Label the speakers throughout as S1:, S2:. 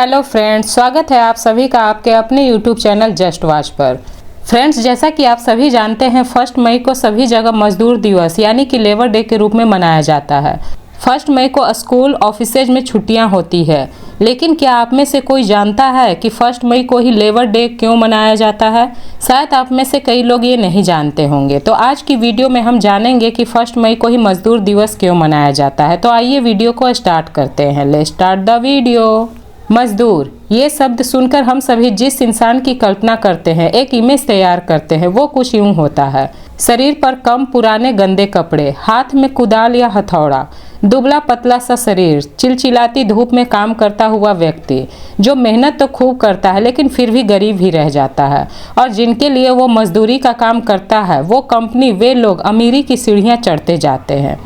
S1: Hello friends, स्वागत है आप सभी का आपके अपने यूट्यूब चैनल जस्ट वॉच पर। फ्रेंड्स, जैसा कि आप सभी जानते हैं 1 मई को सभी जगह मजदूर दिवस यानी कि लेबर डे के रूप में मनाया जाता है। 1 मई को स्कूल ऑफिसेज में छुट्टियां होती है, लेकिन क्या आप में से कोई जानता है कि 1 मई को ही लेबर डे क्यों मनाया जाता है? शायद आप में से कई लोग ये नहीं जानते होंगे। तो आज की वीडियो में हम जानेंगे कि 1 मई को ही मजदूर दिवस क्यों मनाया जाता है। तो आइए वीडियो को स्टार्ट करते हैं। Let's start the video. मजदूर, ये शब्द सुनकर हम सभी जिस इंसान की कल्पना करते हैं, एक इमेज तैयार करते हैं, वो कुछ यूं होता है। शरीर पर कम पुराने गंदे कपड़े, हाथ में कुदाल या हथौड़ा, दुबला पतला सा शरीर, चिलचिलाती धूप में काम करता हुआ व्यक्ति जो मेहनत तो खूब करता है लेकिन फिर भी गरीब ही रह जाता है। और जिनके लिए वो मजदूरी का काम करता है, वो कंपनी, वे लोग अमीरी की सीढ़ियाँ चढ़ते जाते हैं।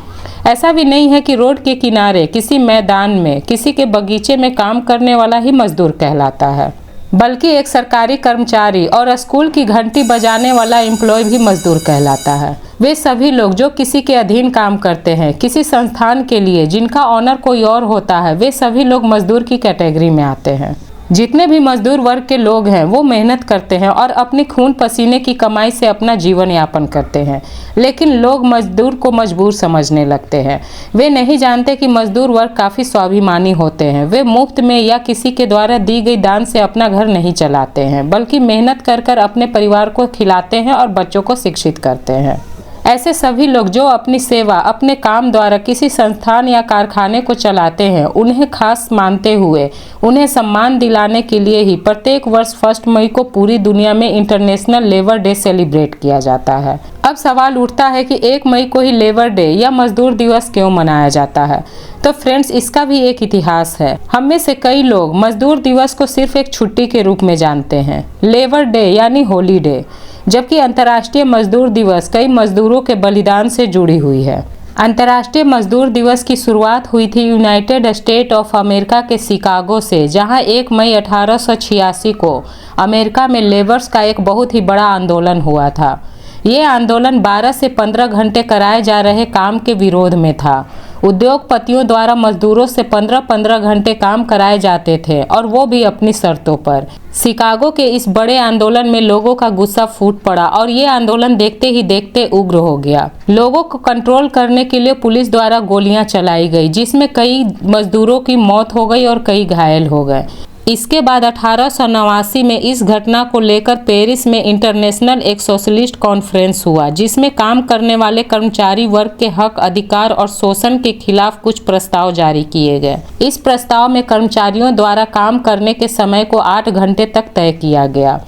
S1: ऐसा भी नहीं है कि रोड के किनारे, किसी मैदान में, किसी के बगीचे में काम करने वाला ही मजदूर कहलाता है, बल्कि एक सरकारी कर्मचारी और स्कूल की घंटी बजाने वाला एम्प्लॉय भी मजदूर कहलाता है। वे सभी लोग जो किसी के अधीन काम करते हैं, किसी संस्थान के लिए, जिनका ऑनर कोई और होता है, वे सभी लोग मजदूर की कैटेगरी में आते हैं। जितने भी मजदूर वर्ग के लोग हैं वो मेहनत करते हैं और अपनी खून पसीने की कमाई से अपना जीवन यापन करते हैं, लेकिन लोग मजदूर को मजबूर समझने लगते हैं। वे नहीं जानते कि मजदूर वर्ग काफ़ी स्वाभिमानी होते हैं। वे मुफ्त में या किसी के द्वारा दी गई दान से अपना घर नहीं चलाते हैं, बल्कि मेहनत कर कर अपने परिवार को खिलाते हैं और बच्चों को शिक्षित करते हैं। ऐसे सभी लोग जो अपनी सेवा, अपने काम द्वारा किसी संस्थान या कारखाने को चलाते हैं, उन्हें खास मानते हुए उन्हें सम्मान दिलाने के लिए ही प्रत्येक वर्ष 1 मई को पूरी दुनिया में इंटरनेशनल लेबर डे सेलिब्रेट किया जाता है। अब सवाल उठता है कि 1 मई को ही लेबर डे या मजदूर दिवस क्यों मनाया जाता है? तो फ्रेंड्स, इसका भी एक इतिहास है। हम में से कई लोग मजदूर दिवस को सिर्फ एक छुट्टी के रूप में जानते हैं, लेबर डे यानी हॉलीडे, जबकि अंतर्राष्ट्रीय मजदूर दिवस कई मजदूरों के बलिदान से जुड़ी हुई है। अंतर्राष्ट्रीय मजदूर दिवस की शुरुआत हुई थी यूनाइटेड स्टेट ऑफ अमेरिका के शिकागो से, जहां 1 मई 1886 को अमेरिका में लेबर्स का एक बहुत ही बड़ा आंदोलन हुआ था। ये आंदोलन 12 से 15 घंटे कराए जा रहे काम के विरोध में था। उद्योगपतियों द्वारा मजदूरों से 15-15 घंटे काम कराए जाते थे, और वो भी अपनी शर्तों पर। शिकागो के इस बड़े आंदोलन में लोगों का गुस्सा फूट पड़ा और ये आंदोलन देखते ही देखते उग्र हो गया। लोगों को कंट्रोल करने के लिए पुलिस द्वारा गोलियां चलाई गई, जिसमें कई मजदूरों की मौत हो गई और कई घायल हो गए। इसके बाद 1889 में इस घटना को लेकर पेरिस में इंटरनेशनल एक सोशलिस्ट कॉन्फ्रेंस हुआ, जिसमें काम करने वाले कर्मचारी वर्ग के हक, अधिकार और शोषण के खिलाफ कुछ प्रस्ताव जारी किए गए। इस प्रस्ताव में कर्मचारियों द्वारा काम करने के समय को 8 घंटे तक तय किया गया।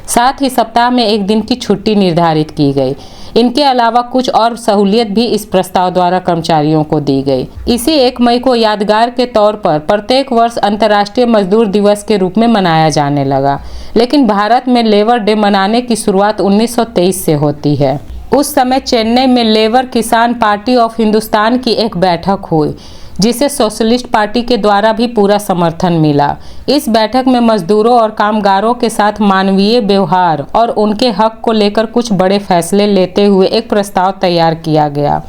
S1: साथ ही सप्ताह में 1 दिन की छुट्टी निर्धारित की गई। इनके अलावा कुछ और सहूलियत भी इस प्रस्ताव द्वारा कर्मचारियों को दी गई। इसी 1 मई को यादगार के तौर पर प्रत्येक वर्ष अंतर्राष्ट्रीय मजदूर दिवस के रूप में मनाया जाने लगा। लेकिन भारत में लेबर डे मनाने की शुरुआत 1923 से होती है। उस समय चेन्नई में लेबर किसान पार्टी ऑफ हिंदुस्तान की एक बैठक हुई, जिसे सोशलिस्ट पार्टी के द्वारा भी पूरा समर्थन मिला। इस बैठक में मजदूरों और कामगारों के साथ मानवीय व्यवहार और उनके हक को लेकर कुछ बड़े फैसले लेते हुए एक प्रस्ताव तैयार किया गया,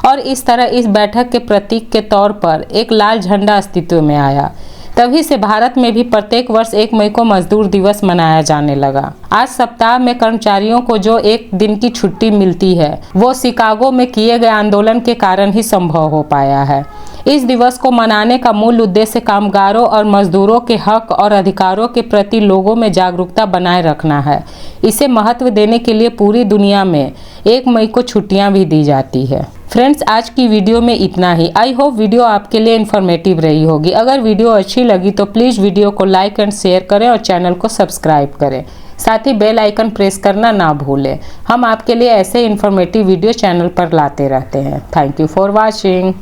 S1: और इस तरह इस बैठक के प्रतीक के तौर पर एक लाल झंडा अस्तित्व में आया। तभी से भारत में भी प्रत्येक वर्ष 1 मई को मजदूर दिवस मनाया जाने लगा। आज सप्ताह में कर्मचारियों को जो 1 दिन की छुट्टी मिलती है, वो शिकागो में किए गए आंदोलन के कारण ही संभव हो पाया है। इस दिवस को मनाने का मूल उद्देश्य कामगारों और मजदूरों के हक और अधिकारों के प्रति लोगों में जागरूकता बनाए रखना है। इसे महत्व देने के लिए पूरी दुनिया में 1 मई को छुट्टियां भी दी जाती है। फ्रेंड्स, आज की वीडियो में इतना ही। आई होप वीडियो आपके लिए इन्फॉर्मेटिव रही होगी। अगर वीडियो अच्छी लगी तो प्लीज़ वीडियो को लाइक एंड शेयर करें और चैनल को सब्सक्राइब करें। साथ ही बेल आइकन प्रेस करना ना भूलें। हम आपके लिए ऐसे इन्फॉर्मेटिव वीडियो चैनल पर लाते रहते हैं। Thank you for watching.